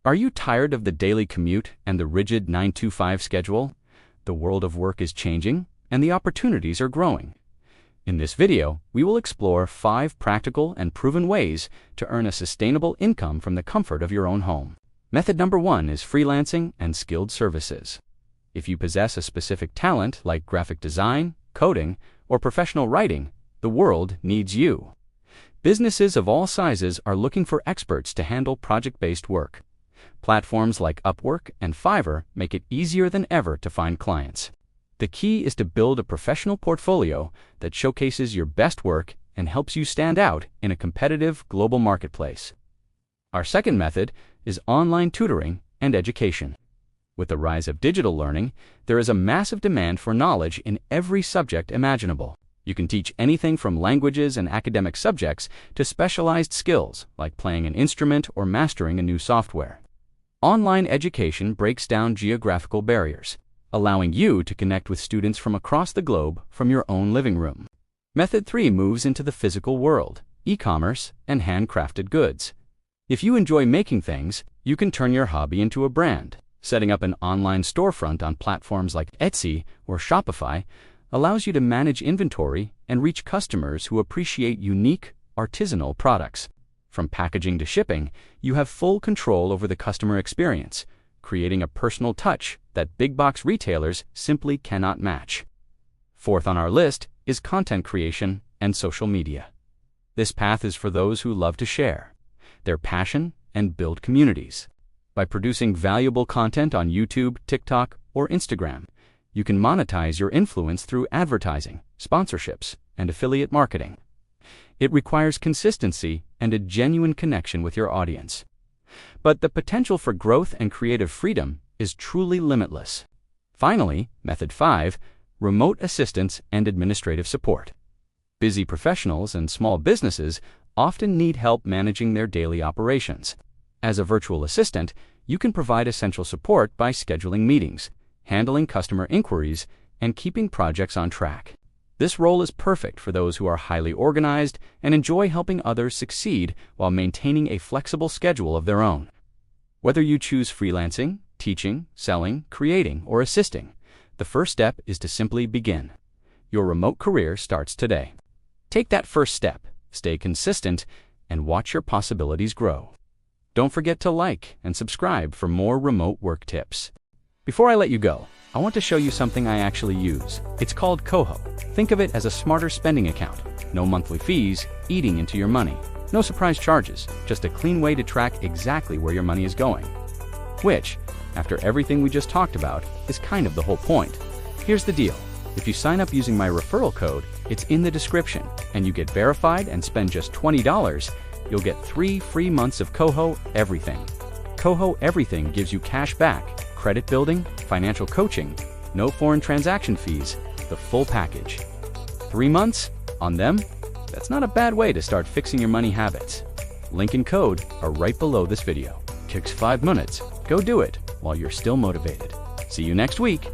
Are you tired of the daily commute and the rigid 9-to-5 schedule? The world of work is changing, and the opportunities are growing. In this video, we will explore 5 practical and proven ways to earn a sustainable income from the comfort of your own home. Method number 1 is freelancing and skilled services. If you possess a specific talent like graphic design, coding, or professional writing, the world needs you. Businesses of all sizes are looking for experts to handle project-based work. Platforms like Upwork and Fiverr make it easier than ever to find clients. The key is to build a professional portfolio that showcases your best work and helps you stand out in a competitive global marketplace. Our second method is online tutoring and education. With the rise of digital learning, there is a massive demand for knowledge in every subject imaginable. You can teach anything from languages and academic subjects to specialized skills like playing an instrument or mastering a new software. Online education breaks down geographical barriers, allowing you to connect with students from across the globe from your own living room. Method 3 moves into the physical world, e-commerce and handcrafted goods. If you enjoy making things, you can turn your hobby into a brand. Setting up an online storefront on platforms like Etsy or Shopify allows you to manage inventory and reach customers who appreciate unique, artisanal products. From packaging to shipping, you have full control over the customer experience, creating a personal touch that big-box retailers simply cannot match. Fourth on our list is content creation and social media. This path is for those who love to share their passion and build communities. By producing valuable content on YouTube, TikTok, or Instagram, you can monetize your influence through advertising, sponsorships, and affiliate marketing. It requires consistency and a genuine connection with your audience. But the potential for growth and creative freedom is truly limitless. Finally, Method 5, remote assistance and administrative support. Busy professionals and small businesses often need help managing their daily operations. As a virtual assistant, you can provide essential support by scheduling meetings, handling customer inquiries, and keeping projects on track. This role is perfect for those who are highly organized and enjoy helping others succeed while maintaining a flexible schedule of their own. Whether you choose freelancing, teaching, selling, creating, or assisting, the first step is to simply begin. Your remote career starts today. Take that first step, stay consistent, and watch your possibilities grow. Don't forget to like and subscribe for more remote work tips. Before I let you go, I want to show you something I actually use. It's called Coho. Think of it as a smarter spending account. No monthly fees, eating into your money. No surprise charges, just a clean way to track exactly where your money is going. Which, after everything we just talked about, is kind of the whole point. Here's the deal. If you sign up using my referral code, it's in the description, and you get verified and spend just $20, you'll get 3 free months of Coho Everything. Coho Everything gives you cash back, credit building, financial coaching, no foreign transaction fees, the full package. 3 months? On them? That's not a bad way to start fixing your money habits. Link and code are right below this video. Takes 5 minutes. Go do it while you're still motivated. See you next week.